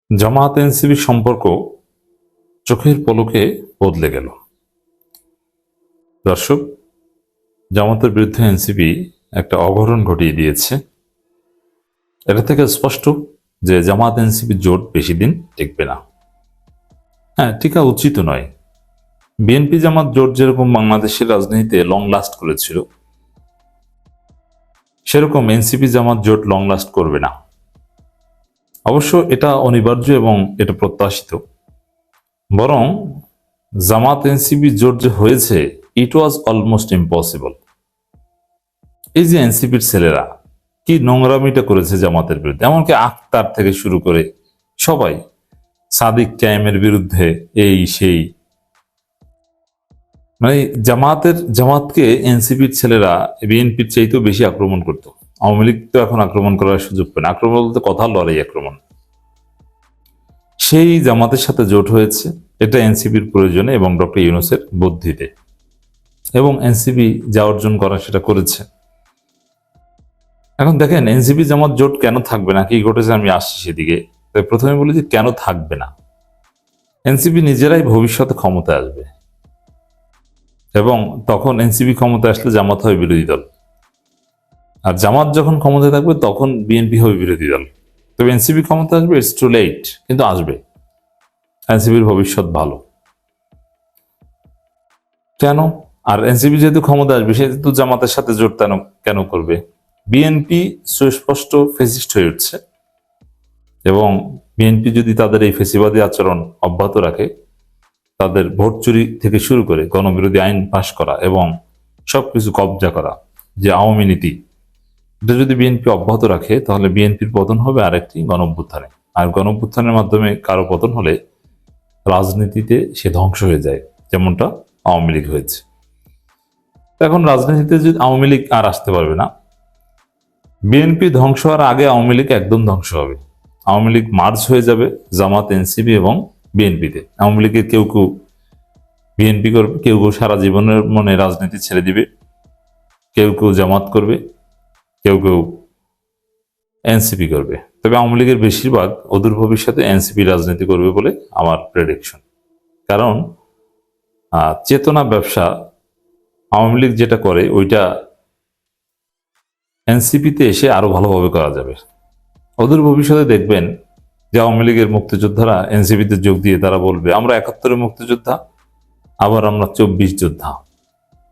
জামাত NCP সম্পর্ক চোখের পলকে বদলে গেল। দর্শক, জামাতের বিরুদ্ধে এনসিপি একটা অঘটন ঘটিয়ে দিয়েছে। এটা থেকে স্পষ্ট যে জামাত এনসিপি জোট বেশি দিন টিকবে না। হ্যাঁ, টিকা উচিত নয়। বিএনপি জামাত জোট যেরকম বাংলাদেশের রাজনীতিতে লং লাস্ট করেছিল, সেরকম এনসিপি জামাত জোট লং লাস্ট করবে না। অবশ্য এটা অনিবার্য এবং এটা প্রত্যাশিত। বরং জামাত এনসিপি জোট যে হয়েছে, ইট ওয়াজ অলমোস্ট ইম্পসিবল। এই যে এনসিপির ছেলেরা কি নোংরামিটা করেছে জামাতের বিরুদ্ধে, এমনকি আখতার থেকে শুরু করে সবাই, সাদিক ক্যামের বিরুদ্ধে এই সেই, মানে জামাতকে এনসিপির ছেলেরা বিএনপির চাইতেও বেশি আক্রমণ করতো। আওয়ামী লীগ তো এখন আক্রমণ করার সুযোগ পায় না। আক্রমণ বলতে কথা লড়াই আক্রমণ। সেই জামাতের সাথে জোট হয়েছে, এটা এনসিপির প্রয়োজনে এবং ডক্টর ইউনূসের বুদ্ধিতে, এবং এনসিপি যা অর্জন করা সেটা করেছে। এখন দেখেন এনসিপি জামাত জোট কেন থাকবে না, কি ঘটেছে, আমি আসছি সেদিকে। প্রথমে বলি যে কেন থাকবে না। এনসিপি নিজেরাই ভবিষ্যতে ক্ষমতায় আসবে, এবং তখন এনসিপি ক্ষমতায় আসলে জামাত হবে বিরোধী দল, আর জামাত যখন ক্ষমতায় থাকবে তখন বিএনপি হবে বিরোধী দল। তবে এনসিপি ক্ষমতা আসবে, ইটস টু লেট, কিন্তু আসবে। এনসিপির ভবিষ্যৎ ভালো। কেন? আর এনসিপি যেহেতু ক্ষমতা আসবে, সেহেতু জামাতের সাথে জোট কেন করবে? বিএনপি সুস্পষ্ট ফেসিস্ট হয়ে উঠছে, এবং বিএনপি যদি তাদের এই ফেসিবাদী আচরণ অব্যাহত রাখে, তাদের ভোট চুরি থেকে শুরু করে গণবিরোধী আইন পাশ করা এবং সবকিছু কবজা করা, যে আওয়ামী নীতি, এটা যদি বিএনপি অব্যাহত রাখে, তাহলে বিএনপির পতন হবে আরেকটি গণঅভ্যুত্থানে। আর গণঅভ্যুত্থানের মাধ্যমে কারো পতন হলে রাজনীতিতে সে ধ্বংস হয়ে যায়, যেমনটা আওয়ামী লীগ হয়েছে। এখন রাজনীতিতে যদি আওয়ামী লীগ আর আসতে পারবে না। বিএনপি ধ্বংস হওয়ার আগে আওয়ামী লীগ একদম ধ্বংস হবে। আওয়ামী লীগ মার্জ হয়ে যাবে জামাত, এনসিপি এবং বিএনপিতে। আওয়ামী লীগের কেউ কেউ বিএনপি করবে, কেউ কেউ সারা জীবনের মনে রাজনীতি ছেড়ে দিবে, কেউ কেউ জামাত করবে, কেউ কেউ এনসিপি করবে। তবে আওয়ামী লীগের বেশিরভাগ অদূর ভবিষ্যতে এনসিপি রাজনীতি করবে বলে আমার প্রেডিকশন। কারণ চেতনা ব্যবসা আওয়ামী লীগ যেটা করে, ওইটা এনসিপিতে এসে আরো ভালোভাবে করা যাবে। অদূর ভবিষ্যতে দেখবেন যে আওয়ামী লীগের মুক্তিযোদ্ধারা এনসিপিতে যোগ দিয়ে তারা বলবে, আমরা 71-এর মুক্তিযোদ্ধা, আবার আমরা 24 যোদ্ধা।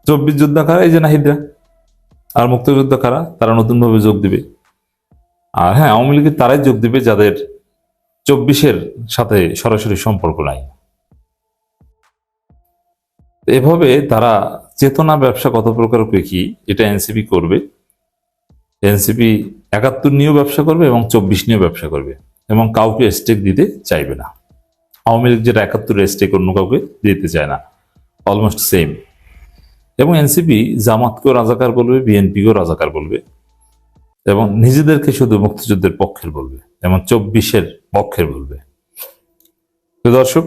24 যোদ্ধা কারা? এই যে নাহিদরা। আর মুক্তিযোদ্ধা কারা? তারা নতুনভাবে যোগ দিবে। আর হ্যাঁ, আওয়ামী লীগের তারাই যোগ দিবে যাদের 24-এর সাথে সরাসরি সম্পর্ক নাই। এভাবে তারা চেতনা ব্যবসা কত প্রকার কি, এটা এনসিপি করবে। এনসিপি 71 নিয়েও ব্যবসা করবে এবং 24 নিয়েও ব্যবসা করবে, এবং কাউকে স্টেক দিতে চাইবে না। আওয়ামী লীগ যেটা 71-এর স্টেক অন্য কাউকে দিতে চায় না, অলমোস্ট সেম। এবং এনসিপি জামাতকেও রাজাকার বলবে, বিএনপিকেও রাজাকার বলবে, এবং নিজেদেরকে শুধু মুক্তিযুদ্ধের পক্ষের বলবে, এবং 24-এর পক্ষের বলবে। তো দর্শক,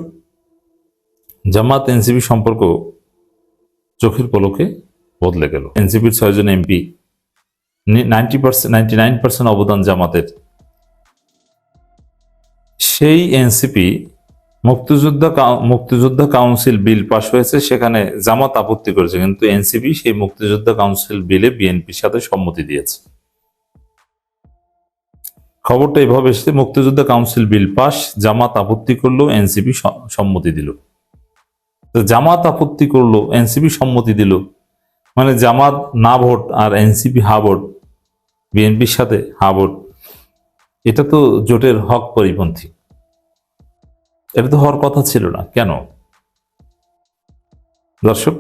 জামাত এনসিপি সম্পর্ক চোখের পলকে বদলে গেল। এনসিপির 6 জন এমপি, 99% অবদান জামাতের। সেই এনসিপি মুক্তিযোদ্ধা কাউন্সিল বিল পাশ হয়েছে, সেখানে জামাত আপত্তি করেছে, কিন্তু এনসিপি সেই মুক্তিযোদ্ধা কাউন্সিল বিলে বিএনপির সাথে সম্মতি দিয়েছে। খবরটা এইভাবে এসেছে, মুক্তিযোদ্ধা কাউন্সিল বিল পাশ, জামাত আপত্তি করলো, এনসিপি সম্মতি দিল। তো জামাত আপত্তি করলো, এনসিপি সম্মতি দিল, মানে জামাত না ভোট আর এনসিপি হা ভোট, বিএনপির সাথে হা ভোট। এটা তো জোটের হক পরিপন্থী। এটা তো হওয়ার কথা ছিল না। কেন? দর্শক,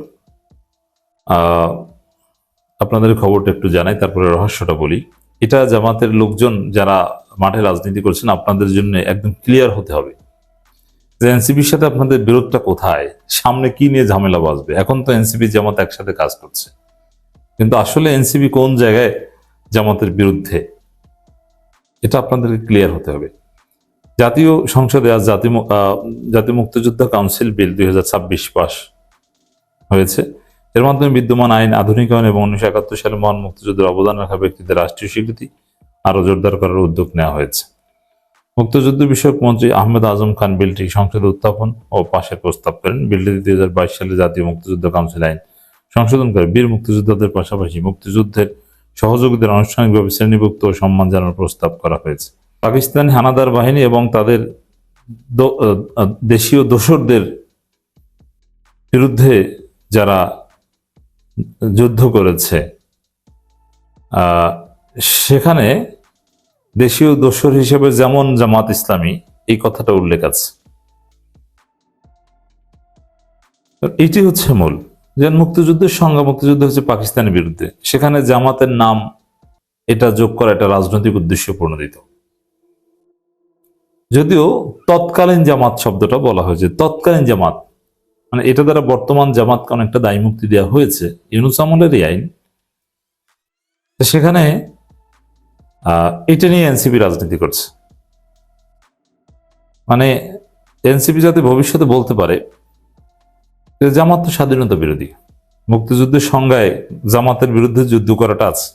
আপনাদের খবরটা একটু জানাই, তারপরে রহস্যটা বলি। এটা জামাতের লোকজন যারা মাঠে রাজনীতি করছেন, আপনাদের জন্য একদম ক্লিয়ার হতে হবে যে এনসিপির সাথে আপনাদের বিরোধটা কোথায়, সামনে কি নিয়ে ঝামেলা বাজবে। এখন তো এনসিপি জামাত একসাথে কাজ করছে, কিন্তু আসলে এনসিপি কোন জায়গায় জামাতের বিরুদ্ধে, এটা আপনাদেরকে ক্লিয়ার হতে হবে। জাতীয় সংসদে আজ জাতীয় মুক্তিযোদ্ধা কাউন্সিল বিল 2026 পাস হয়েছে। এর মাধ্যমে বিদ্যমান আইন আধুনিকায়ন এবং 1971 সালে মহান মুক্তিযুদ্ধের অবদান রাখা ব্যক্তিদের রাষ্ট্রীয় স্বীকৃতি আরো জোরদার করার উদ্যোগ নেওয়া হয়েছে। মুক্তিযুদ্ধ বিষয়ক মন্ত্রী আহমেদ আজম খান বিলটি সংসদে উত্থাপন ও পাশের প্রস্তাব করেন। বিলটি 2022 সালে জাতীয় মুক্তিযুদ্ধ কাউন্সিল আইন সংশোধন করে বীর মুক্তিযোদ্ধাদের পাশাপাশি মুক্তিযুদ্ধের সহযোগীদের আনুষ্ঠানিকভাবে শ্রেণীভুক্ত ও সম্মান জানানোর প্রস্তাব করা হয়েছে। পাকিস্তানি হানাদার বাহিনী এবং তাদের দেশীয় দোসরদের বিরুদ্ধে যারা যুদ্ধ করেছে সেখানে দেশীয় দোসর হিসেবে যেমন জামাত ইসলামী, এই কথাটা উল্লেখ আছে। এটি হচ্ছে মূল, যে মুক্তিযুদ্ধের সংজ্ঞা, মুক্তিযুদ্ধ হচ্ছে পাকিস্তানের বিরুদ্ধে, সেখানে জামাতের নাম এটা যোগ করা এটা রাজনৈতিক উদ্দেশ্য প্রণোদিত। যদিও তৎকালীন জামাত শব্দটা বলা হয়েছে, তৎকালীন জামাত মানে এটা দ্বারা বর্তমান জামাতকে অনেকটা দায়ী মুক্তি দেওয়া হয়েছে, ইউনূস আমলেরই আইন। সেখানে এটা নিয়ে এনসিপি রাজনীতি করছে, মানে এনসিপি যাতে ভবিষ্যতে বলতে পারে যে জামাত তো স্বাধীনতা বিরোধী, মুক্তিযুদ্ধের সংজ্ঞায় জামাতের বিরুদ্ধে যুদ্ধ করাটা আছে,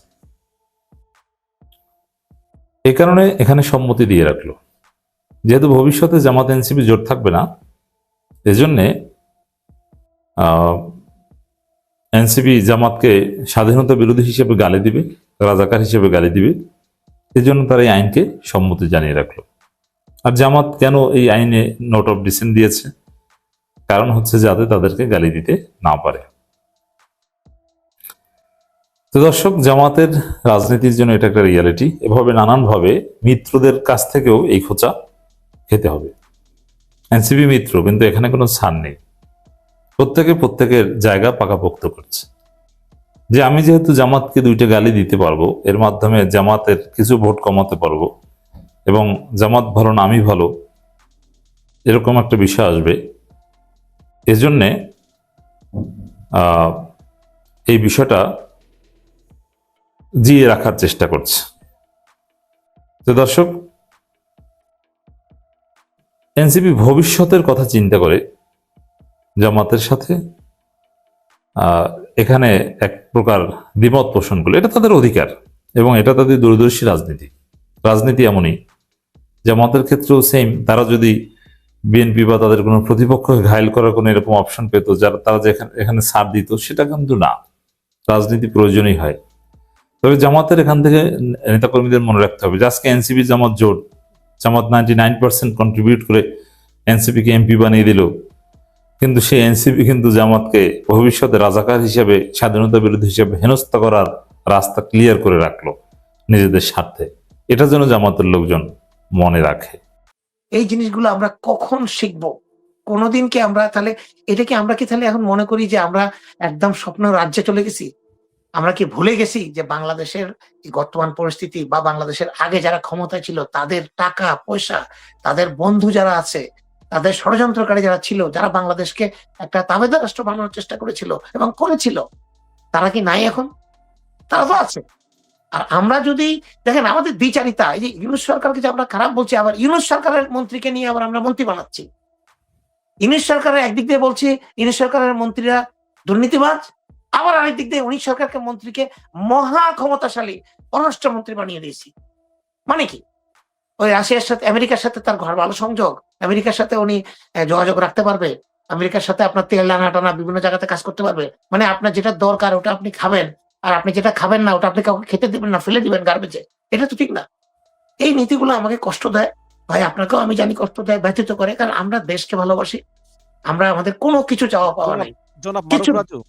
এই কারণে এখানে সম্মতি দিয়ে রাখলো। যেহেতু ভবিষ্যতে জামাত এনসিপি জোট থাকবে না, এজন্যে এনসিপি জামাতকে স্বাধীনতা বিরোধী হিসেবে গালি দিবে, রাজাকার হিসেবে গালি দিবে, এজন্য তারা এই আইনকে সম্মতি জানিয়ে রাখলো। আর জামাত কেন এই আইনে নোট অফ ডিসেন্ট দিয়েছে? কারণ হচ্ছে যাতে তাদেরকে গালি দিতে না পারে। তো দর্শক, জামাতের রাজনীতির জন্য এটা একটা রিয়ালিটি। এভাবে নানানভাবে মিত্রদের কাছ থেকেও এই খোঁচা খেতে হবে। এনসিপি মিত্র, কিন্তু এখানে কোনো ছাড় নেই, প্রত্যেকে প্রত্যেকের জায়গা পাকাপোক্ত করছে। যে আমি যেহেতু জামাতকে দুইটা গালি দিতে পারবো, এর মাধ্যমে জামাতের কিছু ভোট কমাতে পারবো এবং জামাত ভালো না আমি ভালো, এরকম একটা বিষয় আসবে। এজন্যে এই বিষয়টা জিয়ে রাখার চেষ্টা করছে। তো দর্শক, এনসিপি ভবিষ্যতের কথা চিন্তা করে জামাতের সাথে এখানে এক প্রকার দ্বিমত পোষণ করলো, এটা তাদের অধিকার এবং এটা তাদের দূরদর্শী রাজনীতি এমনই। জামাতের ক্ষেত্রেও সেম, তারা যদি বিএনপি বা তাদের কোনো প্রতিপক্ষকে ঘায়েল করার কোনো এরকম অপশন পেত, যারা তারা এখানে ছাড় দিত, সেটা কিন্তু না, রাজনীতি প্রয়োজনই হয়। তবে জামাতের এখান থেকে নেতাকর্মীদের মনে রাখতে হবে যে আজকে এনসিপি জামাত জোট, জামাত 99% কন্ট্রিবিউট করে এনসিপিকে এমপি বানিয়ে দিল, কিন্তু সেই এনসিপি কিন্তু জামাতকে ভবিষ্যতে রাজাকার হিসেবে, স্বাধীনতা বিরোধী হিসেবে হেনস্থা করার রাস্তা ক্লিয়ার করে রাখলো নিজেদের স্বার্থে। এটা যেন জামাতের লোকজন মনে রাখে। এই জিনিসগুলো আমরা কখন শিখবো? কোনোদিন কি আমরা তাহলে আমরা কি তাহলে এখন মনে করি যে আমরা একদম স্বপ্ন রাজ্যে চলে গেছি? আমরা কি ভুলে গেছি যে বাংলাদেশের বর্তমান পরিস্থিতি বা বাংলাদেশের আগে যারা ক্ষমতায় ছিল তাদের টাকা পয়সা, তাদের বন্ধু যারা আছে, তাদের ষড়যন্ত্রকারী যারা ছিল, যারা বাংলাদেশকে একটা তাবেদার রাষ্ট্র বানানোর চেষ্টা করেছিল এবং করেছিল, তারা কি নাই এখন? তারা তো আছে। আর আমরা যদি দেখেন আমাদের দ্বিচারিতা, এই যে ইউনূস সরকারকে যে আমরা খারাপ বলছি, আবার ইউনূস সরকারের মন্ত্রীকে নিয়ে আবার আমরা মন্ত্রী বানাচ্ছি। ইউনূস সরকারের একদিক দিয়ে বলছি ইউনূস সরকারের মন্ত্রীরা দুর্নীতিবাজ, আবার আরেক দিক দিয়ে উনিশ সরকারকে মন্ত্রীকে মহা ক্ষমতাশালী পররাষ্ট্রমন্ত্রী বানিয়ে দিয়েছি। মানে কি? ওই রাশিয়ার সাথে, আমেরিকার সাথে তার ঘর ভালো সংযোগ, আমেরিকার সাথে উনি যোগাযোগ রাখতে পারবে, আমেরিকার সাথে আপনার তেল টানা বিভিন্ন জায়গাতে কাজ করতে পারবে। মানে আপনার যেটা দরকার ওটা আপনি খাবেন, আর আপনি যেটা খাবেন না ওটা আপনি কাউকে খেতে দিবেন না, ফেলে দিবেন গার্বেজে। এটা তো ঠিক না। এই নীতিগুলো আমাকে কষ্ট দেয় ভাই, আপনাকেও আমি জানি কষ্ট দেয়, ব্যথিত করে, কারণ আমরা দেশকে ভালোবাসি, আমরা আমাদের কোনো কিছু চাওয়া পাওয়া নাই। জনাব কিছু মারুফ রাজু,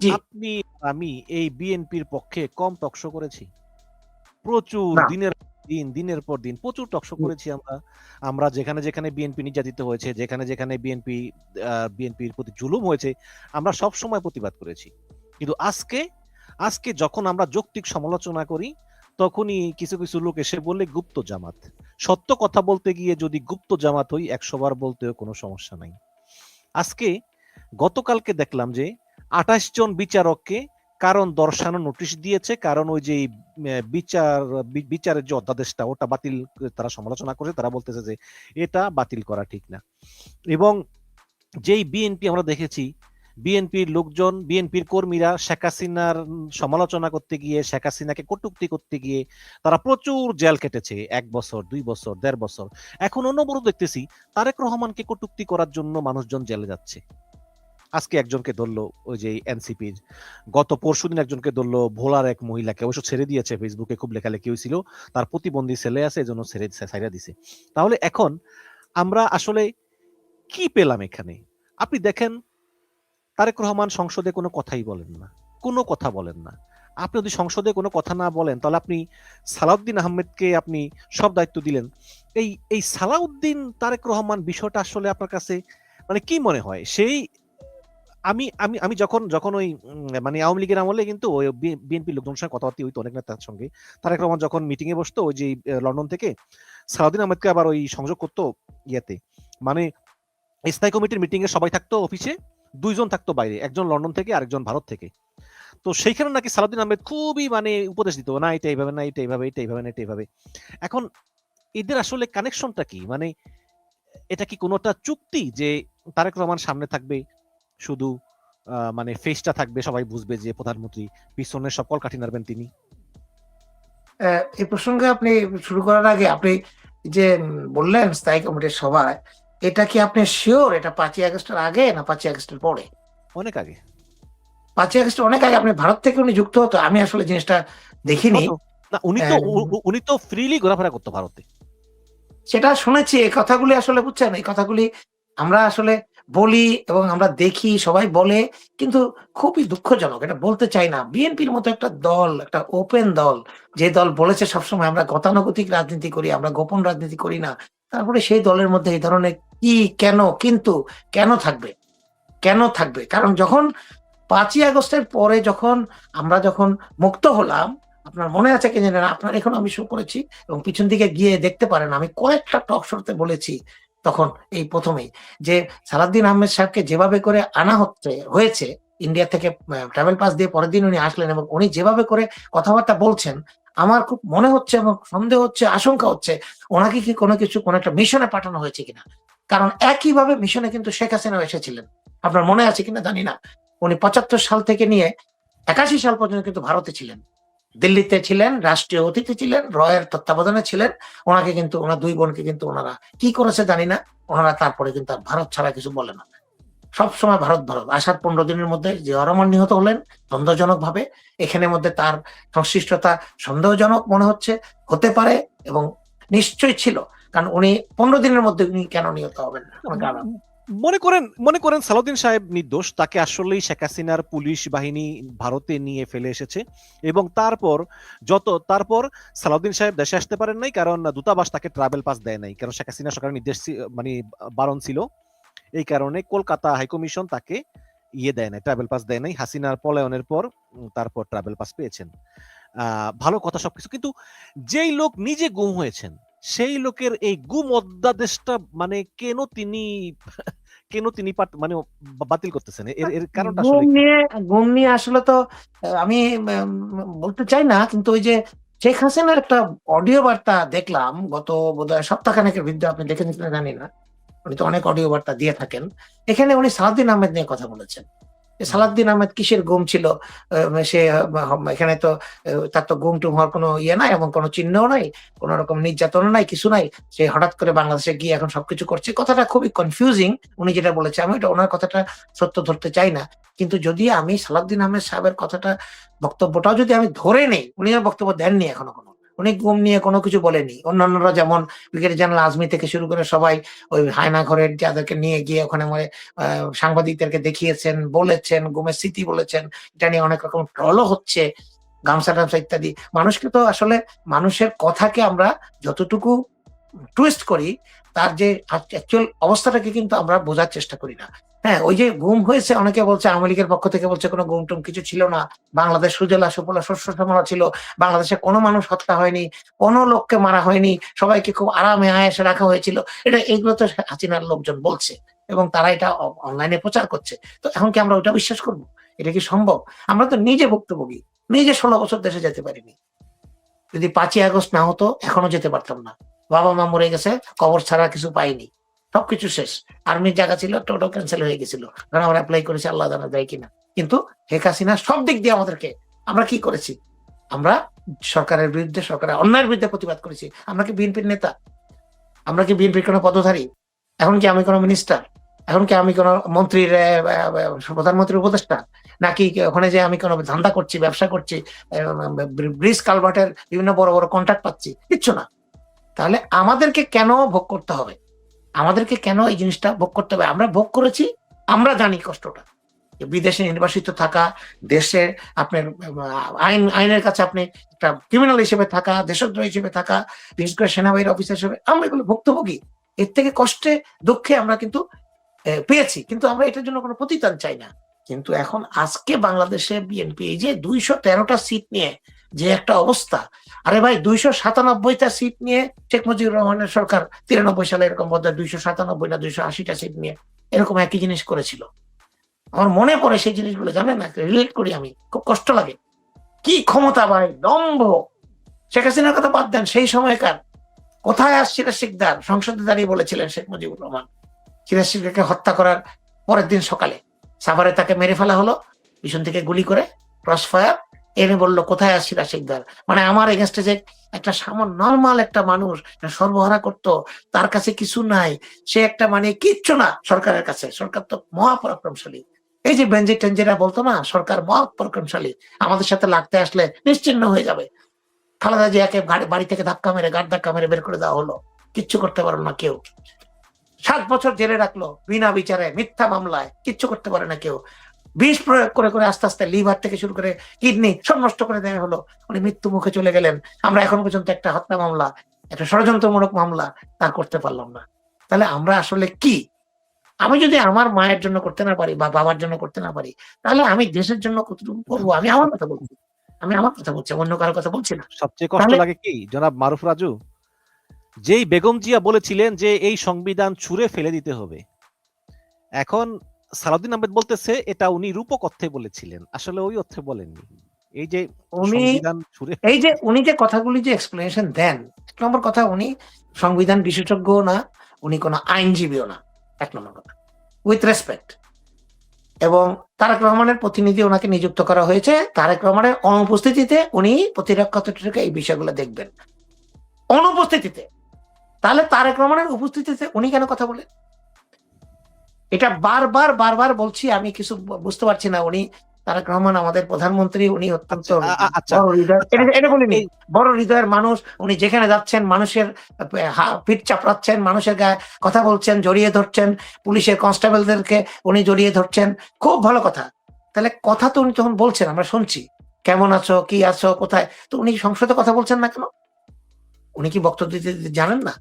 জি আপনি আমি এই বিএনপির পক্ষে কম টকশো করেছি? প্রচুর না দিনের পর দিন প্রচুর টকশো করেছি আমরা যেখানে যেখানে বিএনপি নির্যাতিত হয়েছে, যেখানে যেখানে বিএনপির প্রতি জুলুম হয়েছে, আমরা সব সময় প্রতিবাদ করেছি। কিন্তু আজকে যখন আমরা যৌক্তিক সমালোচনা করি, তখনই কিছু কিছু লোক এসে বলে গুপ্ত জামাত। সত্য কথা বলতে গিয়ে যদি গুপ্ত জামাত হই 100 বার বলতেও কোনো সমস্যা নাই। আজকে গতকালকে দেখলাম যে 28 জন বিচারককে কারণ দর্শানো নোটিশ দিয়েছে, কারণ ওই যে বিচারের যে অধ্যাদেশটা ওটা বাতিল, তারা সমালোচনা করেছে, তারা বলতেছে যে এটা বাতিল করা ঠিক না। এবং যেই বিএনপি আমরা দেখেছি বিএনপির লোকজন, বিএনপির কর্মীরা শেখ হাসিনার সমালোচনা করতে গিয়ে, শেখ হাসিনাকে কটূক্তি করতে গিয়ে তারা প্রচুর জেল কেটেছে, 1 বছর 2 বছর 1.5 বছর। এখন অনবরত দেখতেছি তারেক রহমানকে কটূক্তি করার জন্য মানুষজন জেলে যাচ্ছে। আজকে একজনকে ধরলো ওই যে এনসিপির, গত পরশুদিন একজনকে ধরলো ভোলার এক মহিলাকে, অবশ্য ছেড়ে দিয়েছে, ফেসবুকে খুব লেখালেখি হয়েছিল, তার প্রতিবন্ধী ছেলে আছে এজন্য ছাইড়া দিছে। তাহলে এখন আমরা আসলে কি পেলাম এখানে? আপনি দেখেন তারেক রহমান সংসদে কোনো কথাই বলেন না, কোনো কথা বলেন না। আপনি যদি সংসদে কোনো কথা না বলেন তাহলে আপনি সালাউদ্দিন আহমেদকে আপনি সব দায়িত্ব দিলেন। এই সালাউদ্দিন তারেক রহমান বিষয়টা আসলে আপনার কাছে মানে কি মনে হয়? সেই আমি আমি আমি যখন যখন ওই মানে আওয়ামী লীগের আমলে কিন্তু ওই বিএনপি লোকজনের সঙ্গে কথাবার্তা হইতো অনেক নেতার সঙ্গে, তারেক রহমান যখন মিটিং এ বসতো ওই যে লন্ডন থেকে সালাউদ্দিন আহমেদকে আবার ওই সংযোগ করতো ইয়েতে, মানে স্থায়ী কমিটির মিটিং এ সবাই থাকতো অফিসে, 2 জন থাকতো বাইরে, একজন লন্ডন থেকে আরেকজন ভারত থেকে। তো সেইখানে নাকি সালাউদ্দিন আহমেদ খুবই মানে উপদেশ দিত, না এটা এইভাবে, না এটা এইভাবে, এটা এইভাবে, না এটা এইভাবে। এখন এদের আসলে কানেকশনটা কি? মানে এটা কি কোনোটা চুক্তি যে তারেক রহমান সামনে থাকবে, শুধু মানে ফেসটা থাকবে, সবাই বুঝবে যে প্রধানমন্ত্রী, পিছনের সব কলকাঠি নাড়বেন তিনি? এই প্রসঙ্গে আপনি শুরু করার আগে আপনি যে বললেন স্থায়ী কমিটির সভায়, এটা কি আপনি শিওর এটা 5ই আগস্টের আগে না 5ই আগস্টের পরে? অনেক আগে। 5ই আগস্ট অনেক আগে। আপনি ভারত থেকে উনি যুক্ত হতো? আমি আসলে জিনিসটা দেখিনি। হতো। না, উনি তো ফ্রিলি ঘোরাফেরা করতো ভারতে। সেটা শুনেছি। এই কথাগুলি আসলে বুঝছেন, এই কথাগুলি আমরা আসলে বলি এবং আমরা দেখি, সবাই বলে, কিন্তু খুবই দুঃখজনক। এটা বলতে চাই না। বিএনপির মতো একটা দল, একটা ওপেন দল, যে দল বলেছে সবসময় আমরা গতানুগতিক রাজনীতি করি, আমরা গোপন রাজনীতি করি না। তারপরে সেই দলের মধ্যে এই ধরনের কি, কেন, কিন্তু কেন থাকবে? কেন থাকবে? কারণ যখন 5ই আগস্টের পরে আমরা যখন মুক্ত হলাম, আপনার মনে আছে কি জানি না, আপনার এখনো আমি শো করেছি এবং পিছন দিকে গিয়ে দেখতে পারেন। আমি কয়েকটা টক শোতে বলেছি তখন, এই ১ম এই যে সালাউদ্দিন আহমেদ সাহেবকে যেভাবে করে আনা হয়েছে ইন্ডিয়া থেকে, ট্রাভেল পাস দিয়ে পরের দিন উনি আসলেন এবং উনি যেভাবে করে কথাবার্তা বলছেন, আমার খুব মনে হচ্ছে এবং সন্দেহ হচ্ছে, আশঙ্কা হচ্ছে ওনাকে কি কোনো একটা মিশনে পাঠানো হয়েছে কিনা। কারণ একইভাবে মিশনে কিন্তু শেখ হাসিনাও এসেছিলেন। আপনার মনে আছে কিনা জানি না। উনি ৭৫ সাল থেকে নিয়ে ৮১ সাল পর্যন্ত কিন্তু ভারতে ছিলেন, দিল্লিতে ছিলেন, রাষ্ট্রীয় অতিথি ছিলেন, রয়ের তত্ত্বাবধানে ছিলেন। ওনাকে কিন্তু, ওনার 2 বোনকে কিন্তু ওনারা কি করেছে জানি না, ওনারা তারপরে কিন্তু আর ভারত ছাড়া কিছু বলে না। সবসময় ভারত ভারত। আসার ১৫ দিনের মধ্যে জিয়াউর রহমান নিহত হলেন দ্বন্দ্বজনক ভাবে। এখানের মধ্যে তার সংশ্লিষ্টতা সন্দেহজনক মনে হতে পারে এবং নিশ্চয়ই ছিল। কারণ উনি ১৫ দিনের মধ্যে উনি কেন নিহত হবেন না? মনে করেন সালাউদ্দিন সাহেব নির্দোষ, তাকে আসলেই শেখ হাসিনার পুলিশ বাহিনী ভারতে নিয়ে ফেলে এসেছে এবং তারপর সালাউদ্দিন সাহেব দেশে আসতে পারেন নাই, কারণ দূতাবাস তাকে ট্রাভেল পাস দেয় নাই, কারণ শেখ হাসিনা সরকারের নির্দেশ মানে বারণ ছিল। এই কারণে কলকাতা হাইকমিশন তাকে দেয় নাই, ট্রাভেল পাস দেয় নাই। হাসিনার পলায়নের পর তারপর ট্রাভেল পাস পেয়েছেন। ভালো কথা সবকিছু, কিন্তু যেই লোক নিজে গুম হয়েছেন সেই লোকের এই গুম অধ্যাদেশটা মানে কেন তিনি মানে বাতিল করতেছেন? এর কারণটা আসলে গুম নিয়ে আসলে তো আমি বলতে চাই না, কিন্তু ওই যে শেখ হাসিনার একটা অডিও বার্তা দেখলাম গত বোধহয় সপ্তাহখানেকের ভিতরে, আপনি দেখেছেন কিনা জানি না। উনি তো অনেক অডিও বার্তা দিয়ে থাকেন। এখানে উনি সালাউদ্দিন আহমেদ নিয়ে কথা বলেছেন। সালাউদ্দিন আহমেদ কিসের গুম ছিল? সে এখানে তো তার তো গুম-টুম হওয়ার কোনো ইয়ে নাই এবং কোনো চিহ্নও নাই, কোন রকম নির্যাতনও নাই, কিছু নাই। সে হঠাৎ করে বাংলাদেশে গিয়ে এখন সবকিছু করছে। কথাটা খুবই কনফিউজিং উনি যেটা বলেছে। আমি ওনার কথাটা সত্য ধরতে চাই না। কিন্তু যদি আমি সালাউদ্দিন আহমেদ সাহেবের বক্তব্যটাও যদি আমি ধরে নেই, উনি আর বক্তব্য দেননি এখনো কোনো। উনি গুম নিয়ে কোনো কিছু বলেনি। অন্যান্যরা যেমন ব্রিগেডিয়ার জেনারেল আজমি থেকে শুরু করে সবাই ওই হায়না ঘরের যাদেরকে নিয়ে গিয়ে ওখানে সাংবাদিকদেরকে দেখিয়েছেন, বলেছেন, গুমের স্মৃতি বলেছেন। এটা নিয়ে অনেক রকম ট্রলও হচ্ছে, গামছা-টামছা ইত্যাদি। মানুষকে তো আসলে মানুষের কথাকে আমরা যতটুকু টুইস্ট করি, তার যে অ্যাকচুয়াল অবস্থাটাকে কিন্তু আমরা বোঝার চেষ্টা করি না। হ্যাঁ, ওই যে গুম হয়েছে, অনেকে বলছে আওয়ামী লীগের পক্ষ থেকে বলছে কোনো গুম-টুম কিছু ছিল না। বাংলাদেশ সুজলা সুফলা শস্য শ্যামলা ছিল। বাংলাদেশে কোনো মানুষ হত্যা হয়নি, কোনো লোককে মারা হয়নি, সবাইকে খুব আরামে আয়েশে রাখা হয়েছিল। এগুলো তো হাসিনার লোকজন বলছে এবং তারা এটা অনলাইনে প্রচার করছে। তো এখন কি আমরা ওইটা বিশ্বাস করব? এটা কি সম্ভব? আমরা তো নিজে ভুক্তভোগী। নিজে 16 বছর দেশে যেতে পারিনি। যদি 5ই আগস্ট না হতো এখনো যেতে পারতাম না। বাবা-মা মরে গেছে, কবর ছাড়া কিছু পাইনি। সবকিছু শেষ। আর্মির জায়গা ছিল, টোটাল ক্যান্সেল হয়ে গেছিল, কারণ আমরা অ্যাপ্লাই করেছি, আল্লাহ জানা যায় কিনা। কিন্তু শেখ হাসিনা সব দিক দিয়ে আমাদেরকে, আমরা কি করেছি, আমরা সরকারের বিরুদ্ধে, সরকারের অন্যায়ের বিরুদ্ধে প্রতিবাদ করেছি। আমরা কি বিএনপির নেতা? আমরা কি বিএনপির কোনো পদধারী? এখন কি আমি কোনো মিনিস্টার? এখন কি আমি কোনো মন্ত্রীর প্রধানমন্ত্রীর উপদেষ্টা? নাকি ওখানে যে আমি কোনো ধান্দা করছি, ব্যবসা করছি, ব্রিজ কালভার্টের বিভিন্ন বড় বড় কন্ট্রাক্ট পাচ্ছি? কিচ্ছু না। তাহলে আমাদেরকে কেন ভোগ করতে হবে? আমাদেরকে কেন এই জিনিসটা ভোগ করতে হবে? আমরা ভোগ করেছি, আমরা জানি কষ্টটা। বিদেশে নির্বাসিত থাকা, দেশে আপনার আইনের কাছে আপনি একটা ক্রিমিনাল হিসেবে থাকা, দেশদ্রোহী হিসেবে থাকা, বিশেষ করে সেনাবাহিনীর অফিসার হিসেবে আমরা এগুলো ভুক্তভোগী। এর থেকে কষ্টে দুঃখে আমরা কিন্তু পেয়েছি, কিন্তু আমরা এটার জন্য কোনো প্রতিদান চাই না। কিন্তু এখন আজকে বাংলাদেশে বিএনপি এই যে 213টা সিট নিয়ে যে একটা অবস্থা, আরে ভাই 297টা সিট নিয়ে শেখ মুজিবুর রহমানের সরকার 93 সালে এরকম বোধহয় 297 না 280টা সিট নিয়ে এরকম একই জিনিস করেছিল। আমার মনে পড়ে সেই জিনিসগুলো, জানেন না, রিলেট করি আমি, খুব কষ্ট লাগে। কি ক্ষমতা ভাই, দম্ভ! শেখ হাসিনার কথা বাদ দেন, সেই সময়কার কোথায় সিরাজ শিকদার সংসদে দাঁড়িয়ে বলেছিলেন শেখ মুজিবুর রহমান সিরাজ শিকদারকে হত্যা করার পরের দিন সকালে সাভারে তাকে মেরে ফেলা হলো পিছন থেকে গুলি করে, ক্রস ফায়ার। এনে বললো কোথায় সিরাজ শিকদার, মানে আমার এগেনস্টে যে একটা সামান্য নর্মাল একটা মানুষ সর্বহারা করতো, তার কাছে কিছু নাই, সে একটা মানে কিচ্ছু না সরকারের কাছে। সরকার তো মহাপরাক্রমশালী। এই যে বেঞ্জি টেঞ্জিরা বলতো না, সরকার মহাপরাক্রমশালী, আমাদের সাথে লাগতে আসলে নিশ্চিহ্ন হয়ে যাবে। খালেদা জিয়াকে বাড়ি থেকে ধাক্কা মেরে, গাড় ধাক্কা মেরে বের করে দেওয়া হলো, কিচ্ছু করতে পারলো না কেউ। 7 বছর জেলে রাখলো বিনা বিচারে, মিথ্যা মামলায়, কিচ্ছু করতে পারে না কেউ। বিষ প্রয়োগ করে করে আস্তে আস্তে লিভার থেকে শুরু করে কিডনি সব নষ্ট করে দেওয়া হলো, উনি মৃত্যু মুখে চলে গেলেন। আমরা এখন পর্যন্ত একটা হত্যা মামলা, একটা ষড়যন্ত্রমূলক মামলা তা করতে পারলাম না। তাহলে আমরা আসলে কি? আমি যদি আমার মায়ের জন্য করতে না পারি বা বাবার জন্য করতে না পারি, তাহলে আমি দেশের জন্য কতটুকু করবো? আমি আমার কথা বলছি, আমি আমার কথা বলছি, অন্য কারোর কথা বলছি না। সবচেয়ে কষ্ট তাহলে লাগে কি জনাব মারুফ রাজু, যেই বেগম জিয়া বলেছিলেন যে এই সংবিধান ছুঁড়ে ফেলে দিতে হবে, এখন সালাউদ্দিন আহমেদ বলতেছে এটা উনি রূপক অর্থে বলেছিলেন, আসলে ওই অর্থে বলেননি। এই যে উনি সংবিধান ছুঁড়ে, এই যে উনি যে কথাগুলি যে এক্সপ্লেনেশন দেন, 1 নম্বর কথা, উনি সংবিধান বিশেষজ্ঞও না, উনি কোনো আইনজীবীও না, 1 নম্বর কথা, উইথ রেসপেক্ট। এবং তারেক রহমানের প্রতিনিধি ওনাকে নিযুক্ত করা হয়েছে, তারেক রহমানের অনুপস্থিতিতে উনি প্রতিরক্ষা থেকে এই বিষয়গুলো দেখবেন, অনুপস্থিতিতে। তাহলে তারেক রহমানের উপস্থিতিতে উনি কেন কথা বলেন? এটা বারবার বারবার বলছি, আমি কিছু বুঝতে পারছি না। উনি তারেক রহমান আমাদের প্রধানমন্ত্রী, উনি অত্যন্ত আচ্ছা বড় হৃদয়, এটা বলিনি, এই বড় হৃদয়ের মানুষ। উনি যেখানে যাচ্ছেন মানুষের পিঠ চাপড়াচ্ছেন, মানুষের গায়ে কথা বলছেন, জড়িয়ে ধরছেন, পুলিশের কনস্টেবলদেরকে উনি জড়িয়ে ধরছেন, খুব ভালো কথা। তাহলে কথা তো উনি তখন বলছেন, আমরা শুনছি, কেমন আছো, কি আছো, কোথায়। তো উনি সংসদে কথা বলছেন না কেন? উনি কি বক্তব্য দিতে জানেন না?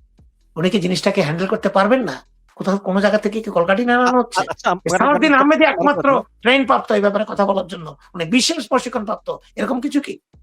উনি কি জিনিসটাকে হ্যান্ডেল করতে পারবেন না? কোথাও কোনো জায়গা থেকে কি কলকাঠি নাড়ানো হচ্ছে? আচ্ছা সালাউদ্দিন আহমেদ একমাত্র ট্রেন প্রাপ্ত এই ব্যাপারে কথা বলার জন্য, উনি বিশেষ প্রশিক্ষণ প্রাপ্ত, এরকম কিছু কি?